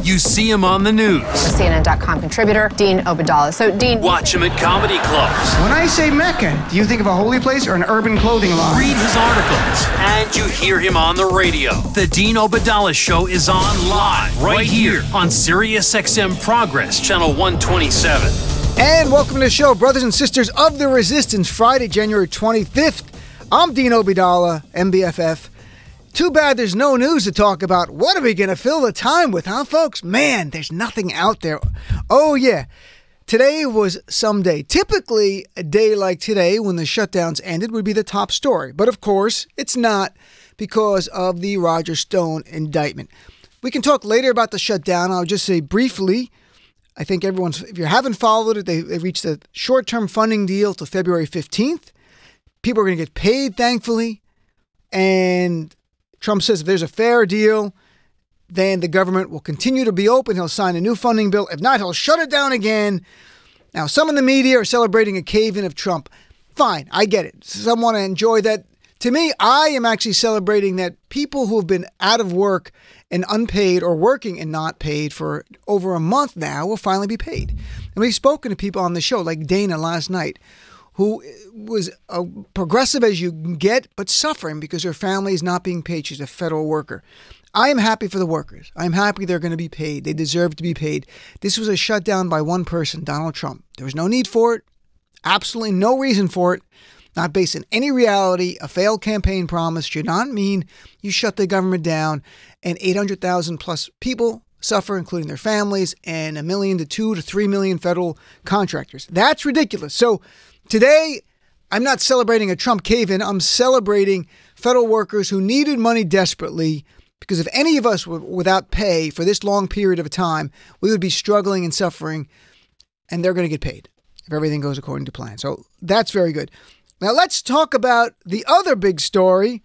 you see him on the news. CNN.com contributor, Dean Obeidallah. So, Dean... Watch him at comedy clubs. When I say Mecca, do you think of a holy place or an urban clothing line? Read his articles, and you hear him on the radio. The Dean Obeidallah Show is on live right here on SiriusXM Progress, Channel 127. And welcome to the show, brothers and sisters of the Resistance, Friday, January 25th. I'm Dean Obeidallah, MBFF. Too bad there's no news to talk about. What are we going to fill the time with, huh, folks? Man, there's nothing out there. Oh, yeah. Today was some day. Typically, a day like today, when the shutdowns ended, would be the top story. But, of course, it's not because of the Roger Stone indictment. We can talk later about the shutdown. I'll just say briefly, I think if you haven't followed it, they reached a short-term funding deal till February 15th. People are going to get paid, thankfully. And Trump says if there's a fair deal, then the government will continue to be open. He'll sign a new funding bill. If not, he'll shut it down again. Now, some in the media are celebrating a cave-in of Trump. Fine, I get it. Some want to enjoy that. To me, I am actually celebrating that people who have been out of work and unpaid or working and not paid for over a month now will finally be paid. And we've spoken to people on the show, like Dana last night, who was progressive as you can get, but suffering because her family is not being paid. She's a federal worker. I am happy for the workers. I'm happy they're going to be paid. They deserve to be paid. This was a shutdown by one person, Donald Trump. There was no need for it. Absolutely no reason for it. Not based on any reality. A failed campaign promise should not mean you shut the government down and 800,000 plus people suffer, including their families, and 1 million to 2 to 3 million federal contractors. That's ridiculous. So today, I'm not celebrating a Trump cave-in. I'm celebrating federal workers who needed money desperately, because if any of us were without pay for this long period of time, we would be struggling and suffering, and they're going to get paid if everything goes according to plan. So that's very good. Now let's talk about the other big story.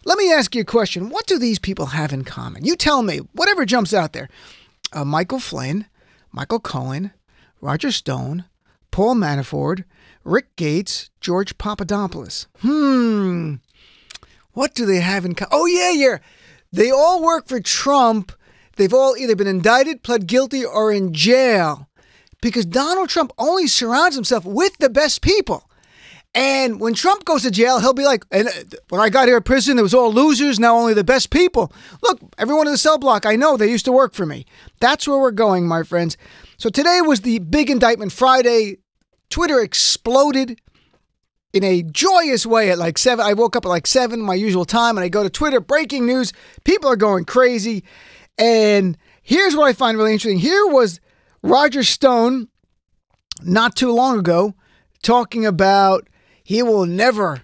Let me ask you a question. What do these people have in common? You tell me, whatever jumps out there. Michael Flynn, Michael Cohen, Roger Stone, Paul Manafort, Rick Gates, George Papadopoulos. What do they have in common? Oh, yeah. They all work for Trump. They've all either been indicted, pled guilty, or in jail because Donald Trump only surrounds himself with the best people. And when Trump goes to jail, he'll be like, and when I got here at prison, it was all losers, now only the best people. Look, everyone in the cell block, I know, they used to work for me. That's where we're going, my friends. So today was the big indictment Friday. Twitter exploded in a joyous way at like 7. I woke up at like 7, my usual time, and I go to Twitter, breaking news. People are going crazy. And here's what I find really interesting. Here was Roger Stone not too long ago talking about he will never.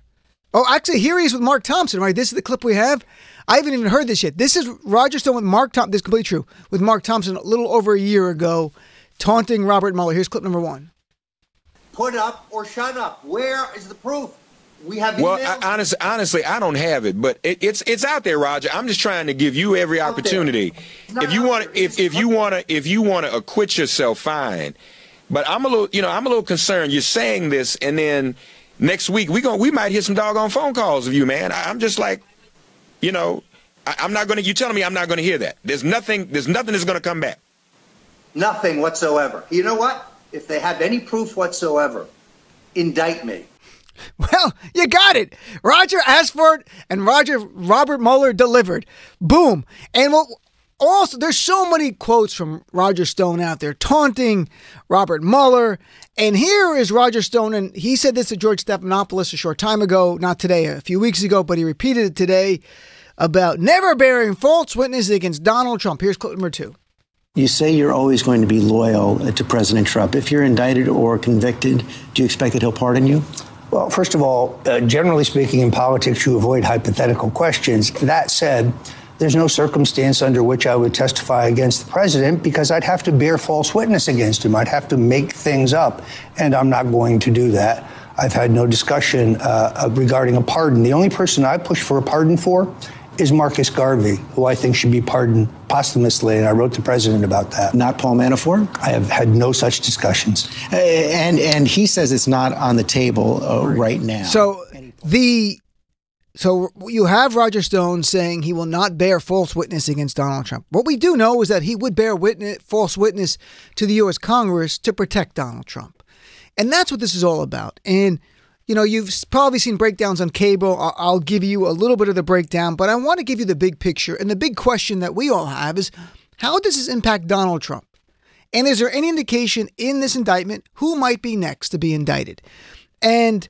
Oh, actually, here he is with Mark Thompson, right? This is the clip we have. I haven't even heard this yet. This is Roger Stone with Mark Thompson. This is completely true. With Mark Thompson a little over a year ago, taunting Robert Mueller. Here's clip number 1. Put up or shut up. Where is the proof? We have. Well, honestly, I don't have it, but it's out there, Roger. I'm just trying to give you every opportunity. If you want to acquit yourself, fine. But I'm a little concerned. You're saying this, and then next week we might hear some doggone phone calls of you, man. I'm just like, I'm not going to. You telling me I'm not going to hear that? There's nothing that's going to come back. Nothing whatsoever. You know what? If they have any proof whatsoever, indict me. Well, you got it. Roger asked for it, and Robert Mueller delivered. Boom. And also, there's so many quotes from Roger Stone out there taunting Robert Mueller. And here is Roger Stone, and he said this to George Stephanopoulos a short time ago, not today, a few weeks ago, but he repeated it today about never bearing false witness against Donald Trump. Here's clip number 2. You say you're always going to be loyal to President Trump. If you're indicted or convicted, do you expect that he'll pardon you? Well, first of all, generally speaking, in politics, you avoid hypothetical questions. That said, there's no circumstance under which I would testify against the president because I'd have to bear false witness against him. I'd have to make things up, and I'm not going to do that. I've had no discussion regarding a pardon. The only person I push for a pardon for is Marcus Garvey, who I think should be pardoned posthumously, and I wrote the president about that. Not Paul Manafort? I have had no such discussions. And he says it's not on the table right now. So the So you have Roger Stone saying he will not bear false witness against Donald Trump. What we do know is that he would bear false witness to the U.S. Congress to protect Donald Trump. And that's what this is all about. And, you know, you've probably seen breakdowns on cable. I'll give you a little bit of the breakdown, but I want to give you the big picture. And the big question that we all have is, how does this impact Donald Trump? And is there any indication in this indictment who might be next to be indicted? And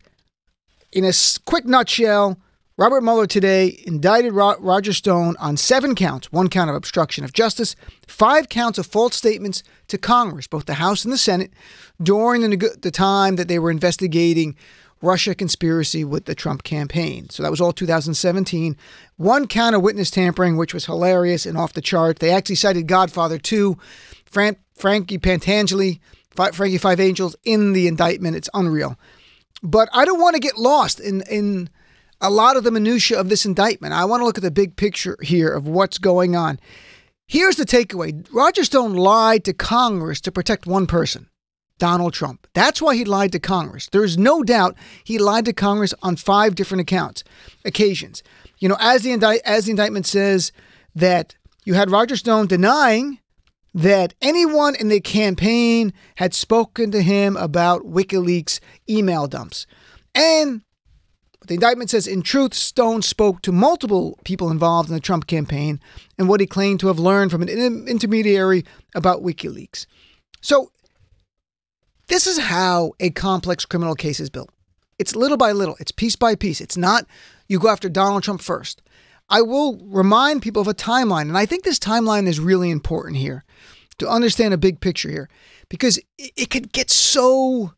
in a quick nutshell, Robert Mueller today indicted Roger Stone on 7 counts, 1 count of obstruction of justice, 5 counts of false statements to Congress, both the House and the Senate, during the time that they were investigating Russia conspiracy with the Trump campaign. So that was all 2017. 1 count of witness tampering, which was hilarious and off the chart. They actually cited Godfather 2, Frankie Pantangeli, Frankie Five Angels in the indictment. It's unreal. But I don't want to get lost in a lot of the minutia of this indictment. I want to look at the big picture here of what's going on. Here's the takeaway. Roger Stone lied to Congress to protect one person, Donald Trump. That's why he lied to Congress. There is no doubt he lied to Congress on 5 different occasions. You know, as the indictment says, that you had Roger Stone denying that anyone in the campaign had spoken to him about WikiLeaks email dumps. And the indictment says, in truth, Stone spoke to multiple people involved in the Trump campaign and what he claimed to have learned from an intermediary about WikiLeaks. So this is how a complex criminal case is built. It's little by little. It's piece by piece. It's not you go after Donald Trump first. I will remind people of a timeline, and I think this timeline is really important here to understand a big picture here, because it could get so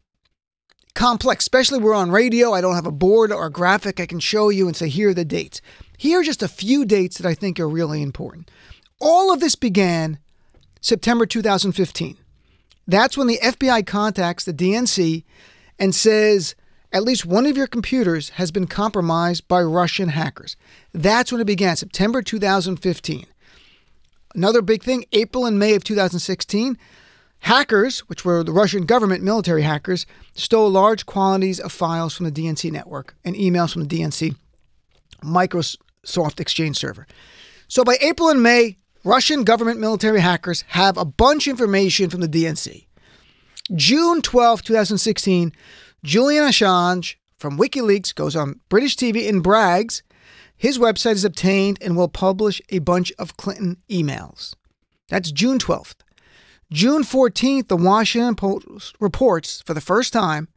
complex, especially we're on radio. I don't have a board or a graphic I can show you and say, here are the dates. Here are just a few dates that I think are really important. All of this began September 2015. That's when the FBI contacts the DNC and says, at least one of your computers has been compromised by Russian hackers. That's when it began, September 2015. Another big thing, April and May of 2016, hackers, which were the Russian government military hackers, stole large quantities of files from the DNC network and emails from the DNC Microsoft Exchange server. So by April and May, Russian government military hackers have a bunch of information from the DNC. June 12, 2016, Julian Assange from WikiLeaks goes on British TV and brags his website is obtained and will publish a bunch of Clinton emails. That's June 12th. June 14th, the Washington Post reports for the first time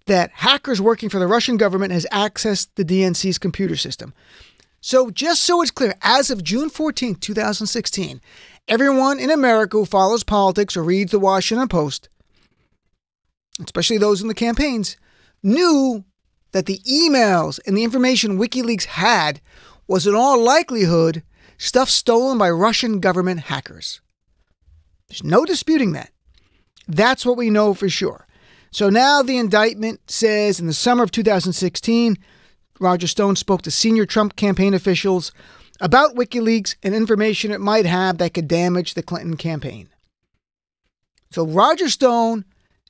that hackers working for the Russian government has accessed the DNC's computer system. So just so it's clear, as of June 14th, 2016, everyone in America who follows politics or reads the Washington Post, especially those in the campaigns, knew that the emails and the information WikiLeaks had was in all likelihood stuff stolen by Russian government hackers. There's no disputing that. That's what we know for sure. So now the indictment says in the summer of 2016, Roger Stone spoke to senior Trump campaign officials about WikiLeaks and information it might have that could damage the Clinton campaign. So Roger Stone,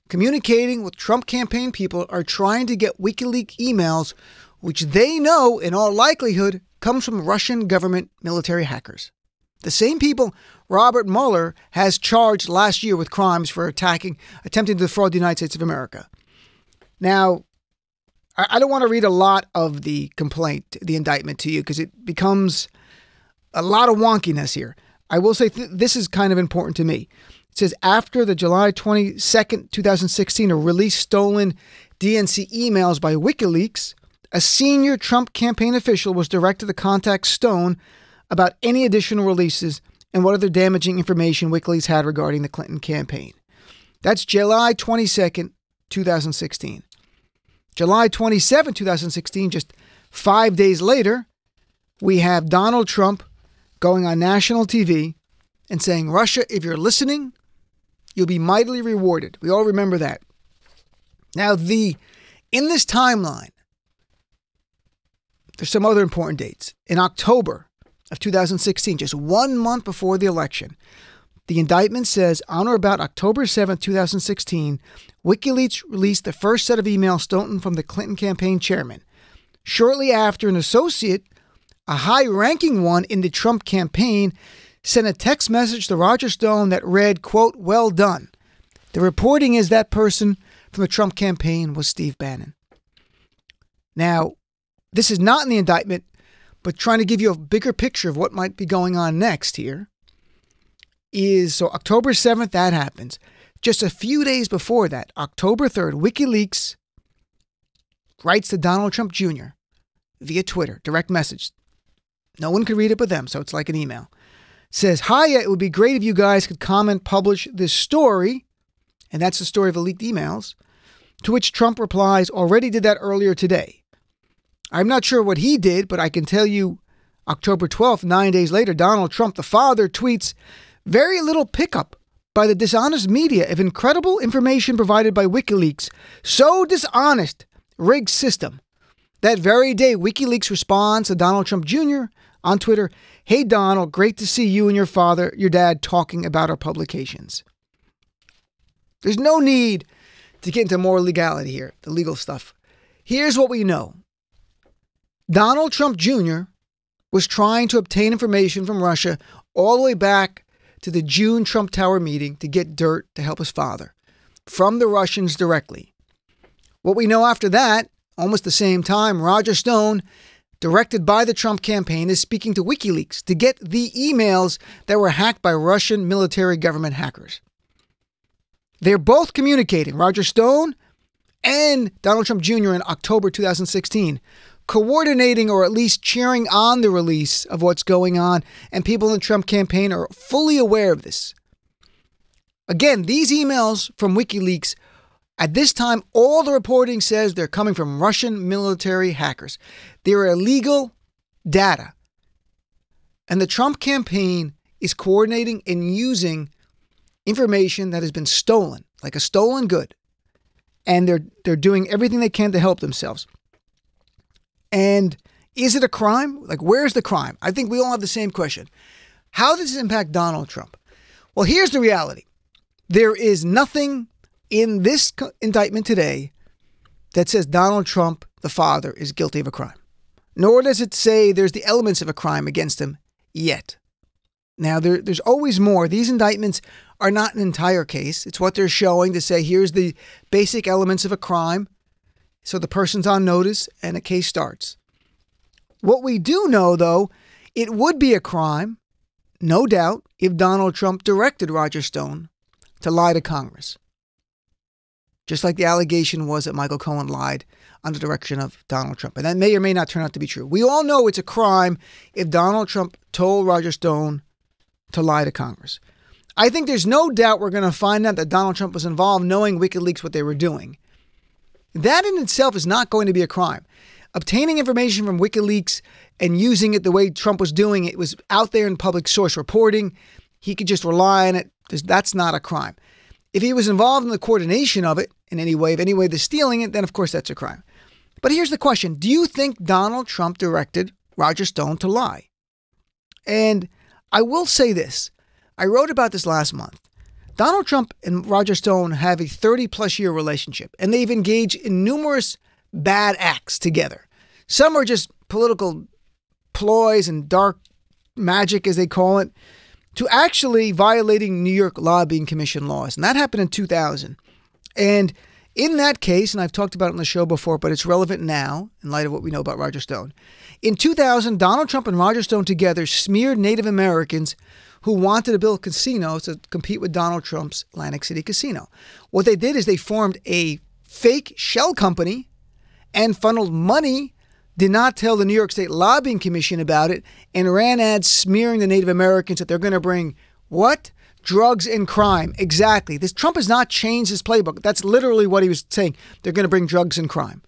communicating with Trump campaign people, are trying to get WikiLeaks emails, which they know in all likelihood comes from Russian government military hackers. The same people Robert Mueller has charged last year with crimes for attempting to defraud the United States of America. Now, I don't want to read a lot of the complaint, the indictment to you, because it becomes a lot of wonkiness here. I will say this is kind of important to me. It says, after the July 22nd, 2016, released stolen DNC emails by WikiLeaks, a senior Trump campaign official was directed to contact Stone about any additional releases and what other damaging information WikiLeaks had regarding the Clinton campaign. That's July 22nd, 2016. July 27, 2016, just 5 days later, we have Donald Trump going on national TV and saying, Russia, if you're listening, you'll be mightily rewarded. We all remember that. Now, in this timeline, there's some other important dates. In October of 2016, just 1 month before the election, the indictment says, on or about October 7, 2016, WikiLeaks released the first set of emails stolen from the Clinton campaign chairman. shortly after an associate, a high-ranking one in the Trump campaign, sent a text message to Roger Stone that read, quote, "Well done." The reporting is that person from the Trump campaign was Steve Bannon. Now, this is not in the indictment, but trying to give you a bigger picture of what might be going on next here is, so October 7th, that happens. Just a few days before that, October 3rd, WikiLeaks writes to Donald Trump Jr. via Twitter, direct message. No one could read it but them, so it's like an email. Says, "Hiya, it would be great if you guys could comment, publish this story." And that's the story of the leaked emails. To which Trump replies, "Already did that earlier today." I'm not sure what he did, but I can tell you October 12th, 9 days later, Donald Trump, the father, tweets, "Very little pickup by the dishonest media of incredible information provided by WikiLeaks. So dishonest, rigged system." That very day, WikiLeaks responds to Donald Trump Jr. on Twitter, "Hey, Donald, great to see you and your dad talking about our publications." There's no need to get into more legality here, the legal stuff. Here's what we know. Donald Trump Jr. was trying to obtain information from Russia all the way back to the June Trump Tower meeting to get dirt to help his father from the Russians directly. What we know after that, almost the same time, Roger Stone, directed by the Trump campaign, is speaking to WikiLeaks to get the emails that were hacked by Russian military government hackers. They're both communicating, Roger Stone and Donald Trump Jr. in October 2016, coordinating or at least cheering on the release of what's going on, and people in the Trump campaign are fully aware of this. Again, these emails from WikiLeaks, at this time, all the reporting says they're coming from Russian military hackers. They're illegal data. And the Trump campaign is coordinating and using information that has been stolen, like a stolen good. And they're doing everything they can to help themselves. And is it a crime? Like, where's the crime? I think we all have the same question. How does this impact Donald Trump? Well, here's the reality. There is nothing in this indictment today that says Donald Trump, the father, is guilty of a crime. Nor does it say there's the elements of a crime against him yet. Now, there's always more. These indictments are not an entire case. It's what they're showing to say, here's the basic elements of a crime. So the person's on notice and a case starts. What we do know, though, it would be a crime, no doubt, if Donald Trump directed Roger Stone to lie to Congress. Just like the allegation was that Michael Cohen lied on the direction of Donald Trump. And that may or may not turn out to be true. We all know it's a crime if Donald Trump told Roger Stone to lie to Congress. I think there's no doubt we're going to find out that Donald Trump was involved, knowing WikiLeaks what they were doing. That in itself is not going to be a crime. Obtaining information from WikiLeaks and using it the way Trump was doing it was out there in public source reporting. He could just rely on it. That's not a crime. If he was involved in the coordination of it in any way they're stealing it, then of course that's a crime. But here's the question. Do you think Donald Trump directed Roger Stone to lie? And I will say this. I wrote about this last month. Donald Trump and Roger Stone have a 30-plus year relationship, and they've engaged in numerous bad acts together. Some are just political ploys and dark magic, as they call it, to actually violating New York Lobbying Commission laws. And that happened in 2000. And in that case, and I've talked about it on the show before, but it's relevant now in light of what we know about Roger Stone. In 2000, Donald Trump and Roger Stone together smeared Native Americans who wanted to build casinos to compete with Donald Trump's Atlantic City Casino. What they did is they formed a fake shell company and funneled money, did not tell the New York State Lobbying Commission about it, and ran ads smearing the Native Americans that they're going to bring what? Drugs and crime. Exactly. Trump has not changed his playbook. That's literally what he was saying. They're going to bring drugs and crime.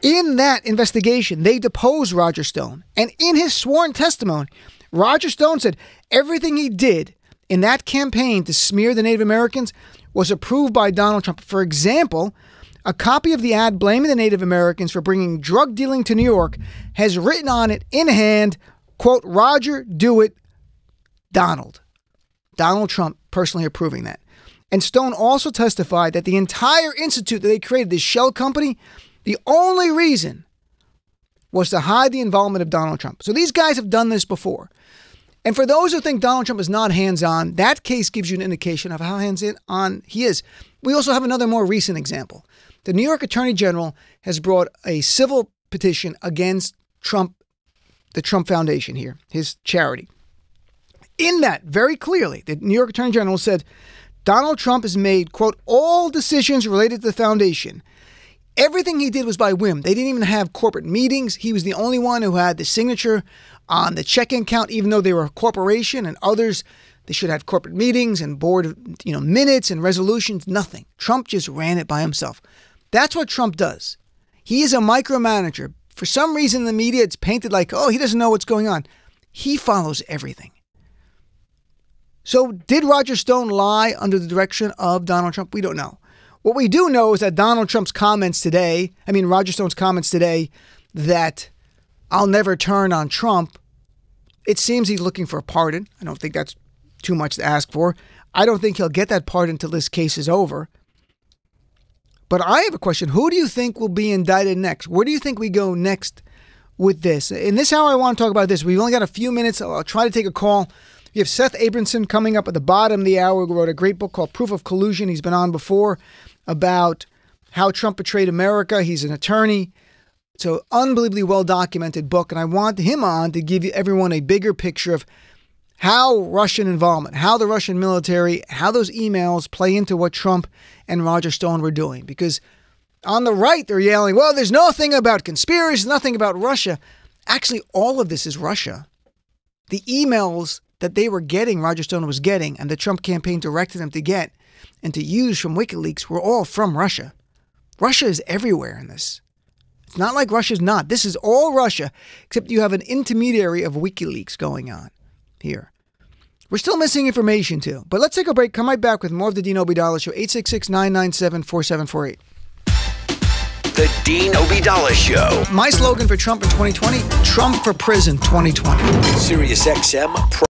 In that investigation, they deposed Roger Stone. And in his sworn testimony, Roger Stone said everything he did in that campaign to smear the Native Americans was approved by Donald Trump. For example, a copy of the ad blaming the Native Americans for bringing drug dealing to New York has written on it in hand, quote, "Roger, do it, Donald." Donald Trump personally approving that. And Stone also testified that the entire institute that they created, this shell company, the only reason was to hide the involvement of Donald Trump. So these guys have done this before. And for those who think Donald Trump is not hands-on, that case gives you an indication of how hands-on he is. We also have another more recent example. The New York Attorney General has brought a civil petition against Trump, the Trump Foundation here, his charity. In that, very clearly, the New York Attorney General said, Donald Trump has made, quote, all decisions related to the foundation. Everything he did was by whim. They didn't even have corporate meetings. He was the only one who had the signature on the check-in count, even though they were a corporation, and others, they should have corporate meetings and board, minutes and resolutions. Nothing. Trump just ran it by himself. That's what Trump does. He is a micromanager. For some reason, in the media, it's painted like, oh, he doesn't know what's going on. He follows everything. So did Roger Stone lie under the direction of Donald Trump? We don't know. What we do know is that Roger Stone's comments today, that I'll never turn on Trump, it seems he's looking for a pardon. I don't think that's too much to ask for. I don't think he'll get that pardon until this case is over. But I have a question. Who do you think will be indicted next? Where do you think we go next with this? In this hour, I want to talk about this. We've only got a few minutes. I'll try to take a call. You have Seth Abramson coming up at the bottom of the hour, who wrote a great book called Proof of Collusion. He's been on before about how Trump betrayed America. He's an attorney. It's an unbelievably well-documented book, and I want him on to give everyone a bigger picture of how Russian involvement, how the Russian military, how those emails play into what Trump and Roger Stone were doing. Because on the right, they're yelling, well, there's nothing about conspiracy, nothing about Russia. Actually, all of this is Russia. The emails that they were getting, Roger Stone was getting, and the Trump campaign directed him to get and to use from WikiLeaks were all from Russia. Russia is everywhere in this. It's not like Russia's not. This is all Russia, except you have an intermediary of WikiLeaks going on here. We're still missing information too. But let's take a break. Come right back with more of the Dean Obeidallah Show. 866-997-4748. The Dean Obeidallah Show. My slogan for Trump in 2020, Trump for prison 2020. SiriusXM